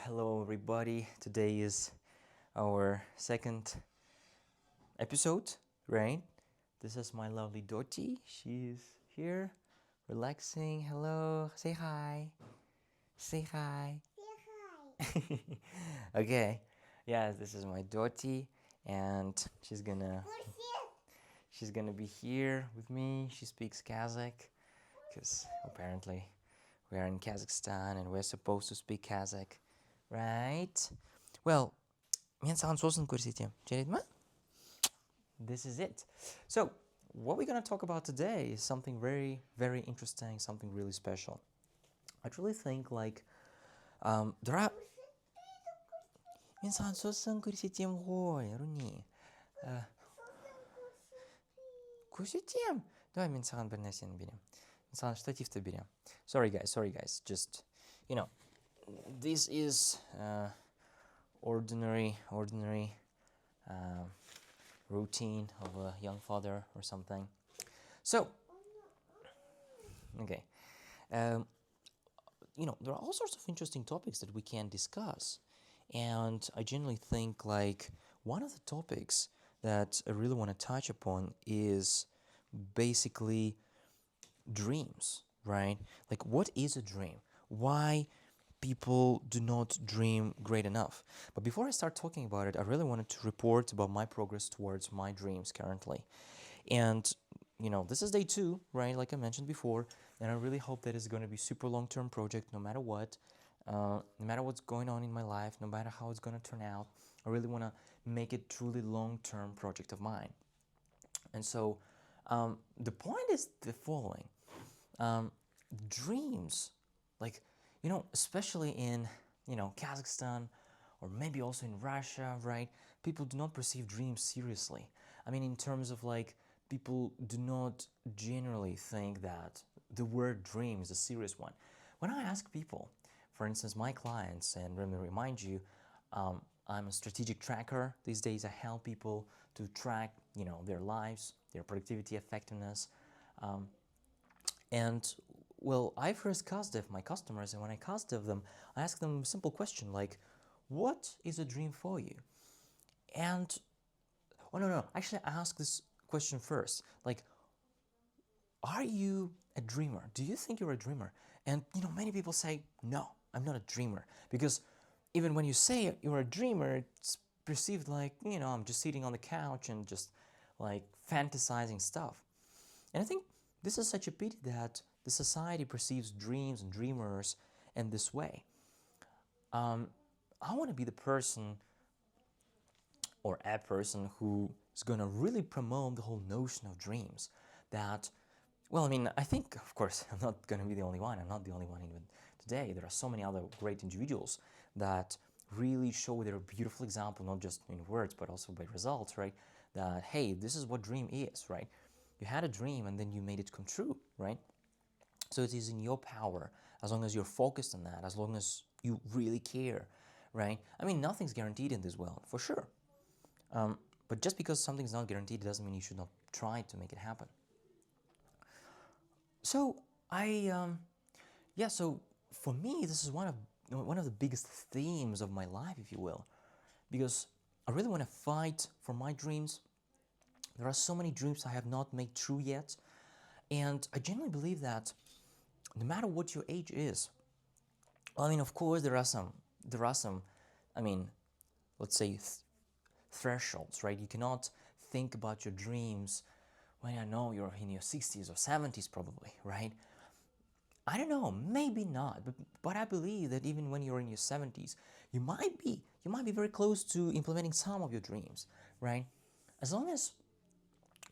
Hello everybody. Today is our second episode, right? This is my lovely Doti. She's here, relaxing. Hello. Say hi. Say hi. Okay. Yes, this is my Doti, and she's gonna be here with me. She speaks Kazakh, because apparently we are in Kazakhstan and we're supposed to speak Kazakh, right? Well, мен саған сосын көрсетемін. Жарайды ма? This is it. So, what we're going to talk about today is something very, very interesting, something really special. I truly think there are... мен саған сосын көрсетемін ғой, Руни. Көрсетемін. Давай мен саған бір нәрсені беремін. Мен саған штативті беремін. Sorry guys, just, this is ordinary routine of a young father or something. So, okay, there are all sorts of interesting topics that we can discuss, and I genuinely think one of the topics that I really want to touch upon is basically dreams, right? Like, what is a dream? Why people do not dream great enough? But before I start talking about it, I really wanted to report about my progress towards my dreams currently. And this is day 2, right? Like I mentioned before, and I really hope that it's going to be super long-term project, no matter what, no matter what's going on in my life, no matter how it's going to turn out. I really want to make it truly long-term project of mine. And so the point is the following. Dreams, especially in, Kazakhstan, or maybe also in Russia, right? People do not perceive dreams seriously. I mean, in terms of people do not generally think that the word dream is a serious one. When I ask people, for instance, my clients, and let me remind you, I'm a strategic tracker. These days I help people to track, their lives, their productivity, effectiveness. And well, I first CastDev my customers, and when I CastDev them, I ask them a simple question like, what is a dream for you? And, oh no, actually I ask this question first, are you a dreamer? Do you think you're a dreamer? And many people say, no, I'm not a dreamer, because even when you say you're a dreamer, it's perceived I'm just sitting on the couch and just fantasizing stuff. And I think this is such a pity that the society perceives dreams and dreamers in this way. I want to be the person, or a person, who is going to really promote the whole notion of dreams. That, I think, of course, I'm not going to be the only one. I'm not the only one even today. There are so many other great individuals that really show their beautiful example, not just in words, but also by results, right? That, hey, this is what dream is, right? You had a dream and then you made it come true, right? So it is in your power, as long as you're focused on that, as long as you really care, right? Nothing's guaranteed in this world, for sure. But just because something's not guaranteed doesn't mean you should not try to make it happen. So so for me, this is one of the biggest themes of my life, if you will, because I really want to fight for my dreams. There are so many dreams I have not made true yet, and I genuinely believe that no matter what your age is, of course there are some, let's say thresholds, right? You cannot think about your dreams when you're in your 60s or 70s probably, right? I don't know, maybe not, but I believe that even when you're in your 70s, you might be very close to implementing some of your dreams, right? As long as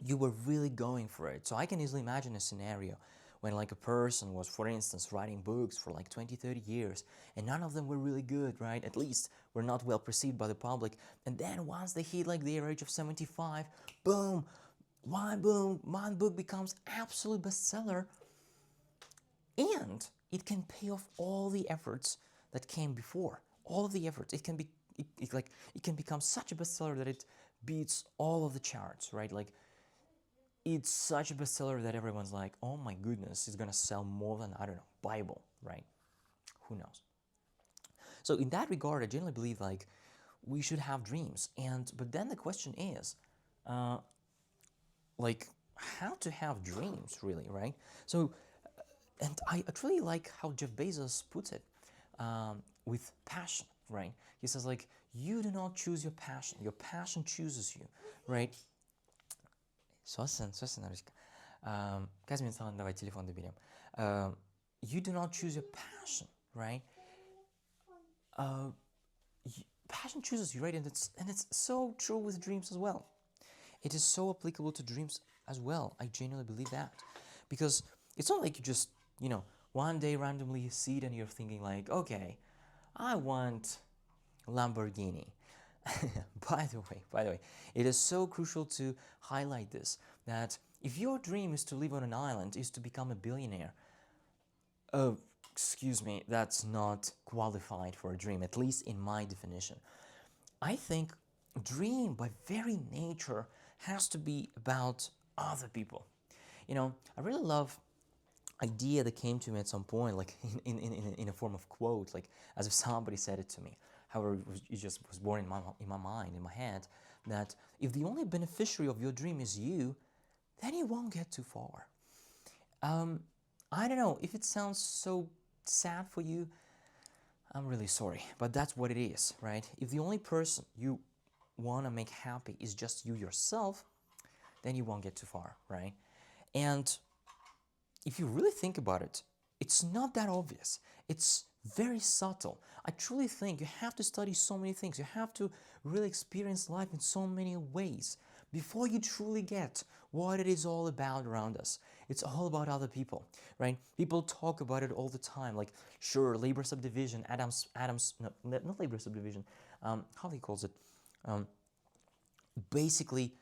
you were really going for it. So I can easily imagine a scenario when a person was, for instance, writing books for 20, 30 years, and none of them were really good, right? At least were not well perceived by the public. And then once they hit their age of 75, boom, one book becomes absolute bestseller, and it can pay off all the efforts that came before. All of the efforts. It can become such a bestseller that it beats all of the charts, right? It's such a bestseller that everyone's like, oh my goodness, it's gonna sell more than, I don't know, Bible, right? Who knows? So in that regard, I generally believe like we should have dreams. And but then the question is, uh, like how to have dreams really, right? So and I truly like how Jeff Bezos puts it, with passion, right? He says like you do not choose your passion chooses you, right? Собственно, Нарочка. Казмин сказал, давай телефон доберем. You do not choose your passion, right? Uh, Passion chooses you, right? And it's so true with dreams as well. It is so applicable to dreams as well. I genuinely believe that, because it's not like you just one day randomly see it and you're thinking like, okay, I want Lamborghini. By the way, it is so crucial to highlight this, that if your dream is to live on an island, is to become a billionaire, oh, excuse me, that's not qualified for a dream, at least in my definition. I think dream by very nature has to be about other people. I really love idea that came to me at some point, like in a form of quote, like as if somebody said it to me. However, it just was born in my mind, in my head, that if the only beneficiary of your dream is you, then you won't get too far. I don't know if it sounds so sad for you. I'm really sorry, but that's what it is, right? If the only person you want to make happy is just you yourself, then you won't get too far, right? And if you really think about it, it's not that obvious. It's very subtle. I truly think you have to study so many things. You have to really experience life in so many ways before you truly get what it is all about around us. It's all about other people, right? People talk about it all the time. Like, sure, labor subdivision, Adams, no, not labor subdivision. How he calls it? Basically,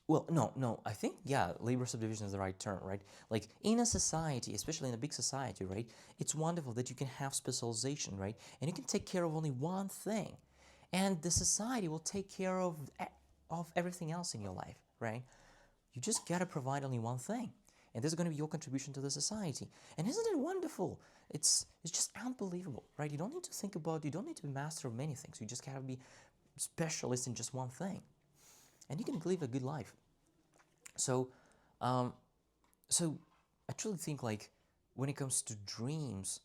well, no, I think, yeah, labor subdivision is the right term, right? Like in a society, especially in a big society, right? It's wonderful that you can have specialization, right? And you can take care of only one thing, and the society will take care of everything else in your life, right? You just gotta provide only one thing, and this is gonna be your contribution to the society. And isn't it wonderful? It's just unbelievable, right? You don't need to think about, you don't need to be master of many things. You just gotta be specialist in just one thing, and you can live a good life. So, um, so I truly think like when it comes to dreams,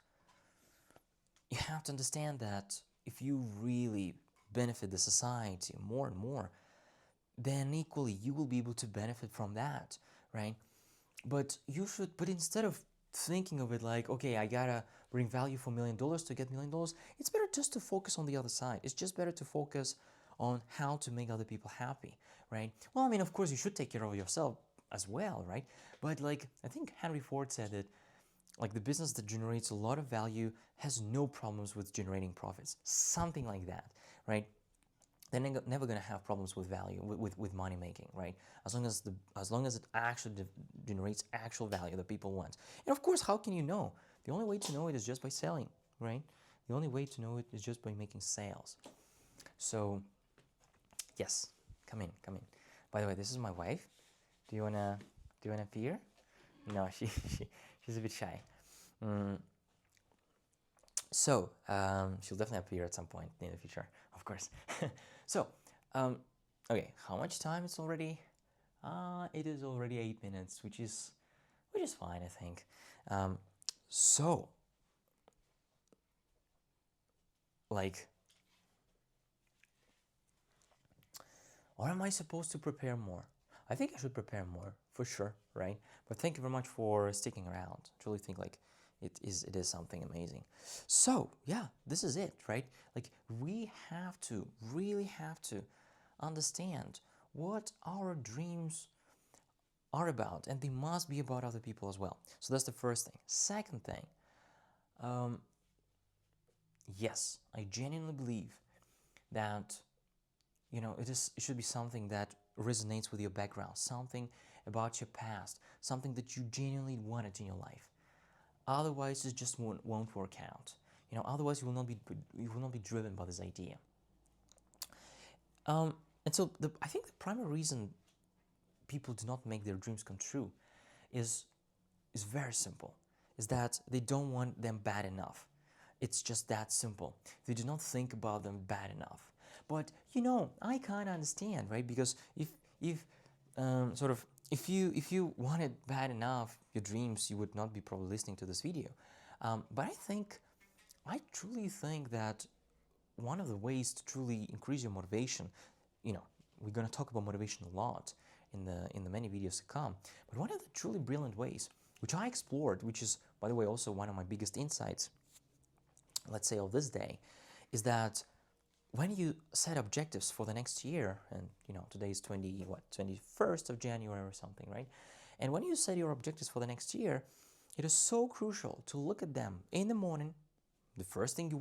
you have to understand that if you really benefit the society more and more, then equally you will be able to benefit from that, right? But instead of thinking of it like, okay, I gotta bring value for $1 million to get $1 million, it's better just to focus on the other side. It's just better to focus on how to make other people happy, right? Well, I mean, of course, you should take care of yourself as well, right? But like, I think Henry Ford said that, like, the business that generates a lot of value has no problems with generating profits, something like that, right? They're never going to have problems with value, with money making, right? As long as it actually generates actual value that people want. And of course, how can you know? The only way to know it is just by selling, right? The only way to know it is just by making sales. So, yes, come in, come in. By the way, this is my wife. Do you wanna appear? No, she's a bit shy. So, she'll definitely appear at some point in the future, of course. So, okay, how much time it's already? It is already 8 minutes, which is fine, I think. So, like, or am I supposed to prepare more? I think I should prepare more, for sure, right? But thank you very much for sticking around. I truly think like it is something amazing. So yeah, this is it, right? Like we really have to understand what our dreams are about, and they must be about other people as well. So that's the first thing. Second thing, yes, I genuinely believe that it should be something that resonates with your background, something about your past, something that you genuinely wanted in your life. Otherwise, it just won't work out. Otherwise you will not be driven by this idea. And so I think the primary reason people do not make their dreams come true is very simple. Is that they don't want them bad enough. It's just that simple. They do not think about them bad enough. But I kind of understand, right? Because if sort of if you wanted bad enough your dreams, you would not be probably listening to this video. But I truly think that one of the ways to truly increase your motivation, we're gonna talk about motivation a lot in the many videos to come. But one of the truly brilliant ways, which I explored, which is by the way also one of my biggest insights, let's say of this day, is that when you set objectives for the next year, and today is 21st of January or something, right? And when you set your objectives for the next year, it is so crucial to look at them in the morning. The first thing you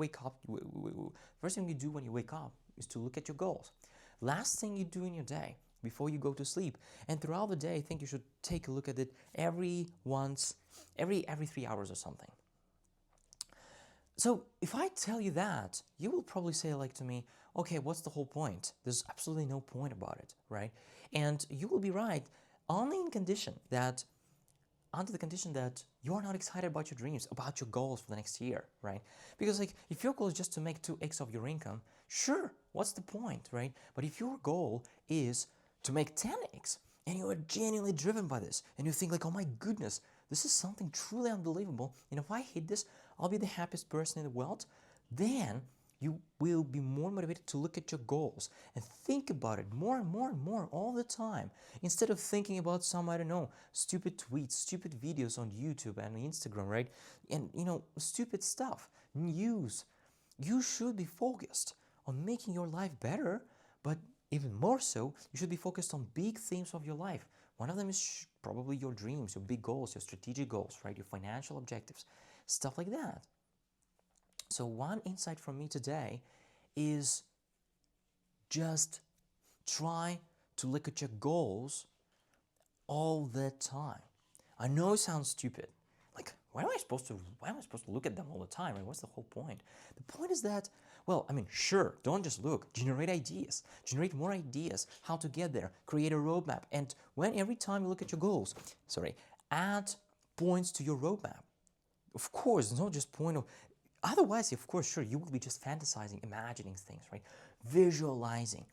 first thing you do when you wake up is to look at your goals. Last thing you do in your day before you go to sleep, and throughout the day, I think you should take a look at it every 3 hours or something. So if I tell you that, you will probably say like to me, okay, what's the whole point? There's absolutely no point about it, right? And you will be right, only under the condition that you are not excited about your dreams, about your goals for the next year, right? Because like if your goal is just to make 2x of your income, sure, what's the point, right? But if your goal is to make 10x and you are genuinely driven by this and you think like, oh my goodness, this is something truly unbelievable, and if I hit this, I'll be the happiest person in the world, then you will be more motivated to look at your goals and think about it more and more and more all the time, instead of thinking about some, I don't know, stupid tweets, stupid videos on YouTube and Instagram, right? And stupid stuff, news. You should be focused on making your life better, but even more so, you should be focused on big themes of your life. One of them is probably your dreams, your big goals, your strategic goals, right? Your financial objectives, stuff like that. So one insight from me today is just try to look at your goals all the time. I know it sounds stupid. Like, why am I supposed to look at them all the time? Right? What's the whole point? The point is that, well, I mean, sure, don't just look. Generate ideas. Generate more ideas, how to get there. Create a roadmap. And every time you look at your goals, add points to your roadmap. Of course, it's not just point of, otherwise, of course, sure, you will be just fantasizing, imagining things, right? Visualizing.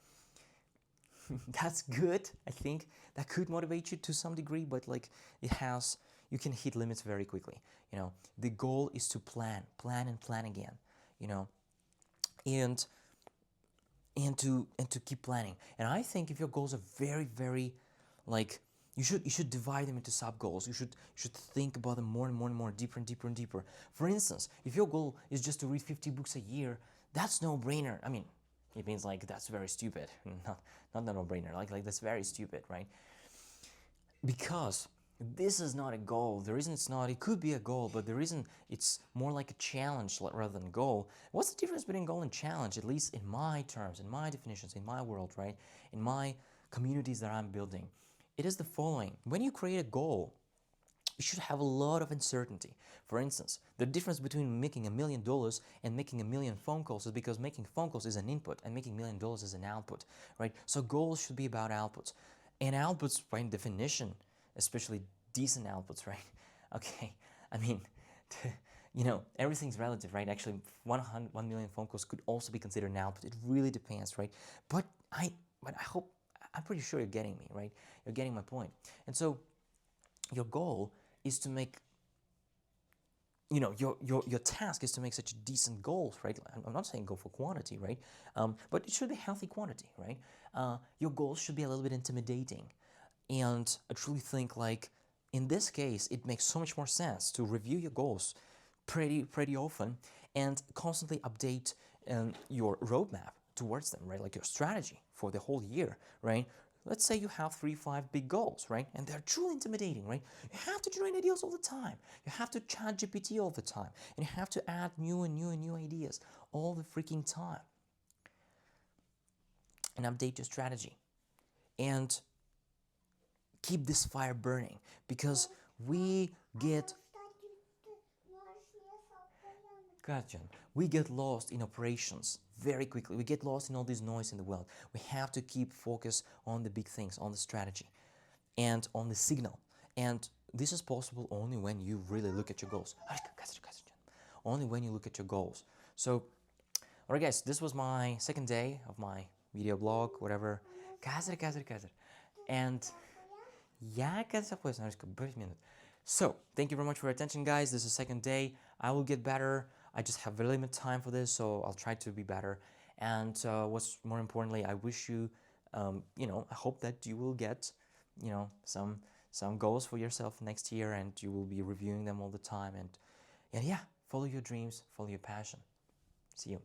That's good. I think that could motivate you to some degree, but like you can hit limits very quickly. The goal is to plan and plan again, and to keep planning. And I think if your goals are very, very like, you should divide them into sub goals. You should think about them more and more and more, deeper and deeper and deeper. For instance, if your goal is just to read 50 books a year, that's no brainer. I mean, it means like that's very stupid. Not a no-brainer. Like that's very stupid, right? Because this is not a goal. The reason it's not, it could be a goal, but the reason it's more like a challenge rather than goal. What's the difference between goal and challenge? At least in my terms, in my definitions, in my world, right? In my communities that I'm building, it is the following. When you create a goal, you should have a lot of uncertainty. For instance, the difference between making $1 million and making 1 million phone calls is because making phone calls is an input and making $1 million is an output, right? So goals should be about outputs. And outputs, by definition, especially decent outputs, right? Okay, I mean, everything's relative, right? Actually, 1 million phone calls could also be considered an output. It really depends, right? But I'm pretty sure you're getting me, right? You're getting my point. And so your goal is to make, your task is to make such decent goals, right? I'm not saying go for quantity, right? But it should be healthy quantity, right? Your goals should be a little bit intimidating. And I truly think, like, in this case, it makes so much more sense to review your goals pretty often and constantly update your roadmap towards them, right? Like your strategy for the whole year, right? Let's say you have 3-5 big goals, right? And they're truly intimidating, right? You have to generate ideas all the time. You have to chat GPT all the time. And you have to add new ideas all the freaking time. And update your strategy. And keep this fire burning, because we get lost in operations very quickly. We get lost in all this noise in the world. We have to keep focus on the big things, on the strategy and on the signal. And this is possible only when you really look at your goals. only when you look at your goals. So, alright guys, this was my second day of my video blog, whatever. Кәзір. And yeah, so, thank you very much for your attention, guys. This is the second day. I will get better. I just have very limited time for this, so I'll try to be better. And what's more importantly, I wish you, I hope that you will get, some goals for yourself next year, and you will be reviewing them all the time. And yeah, follow your dreams, follow your passion. See you.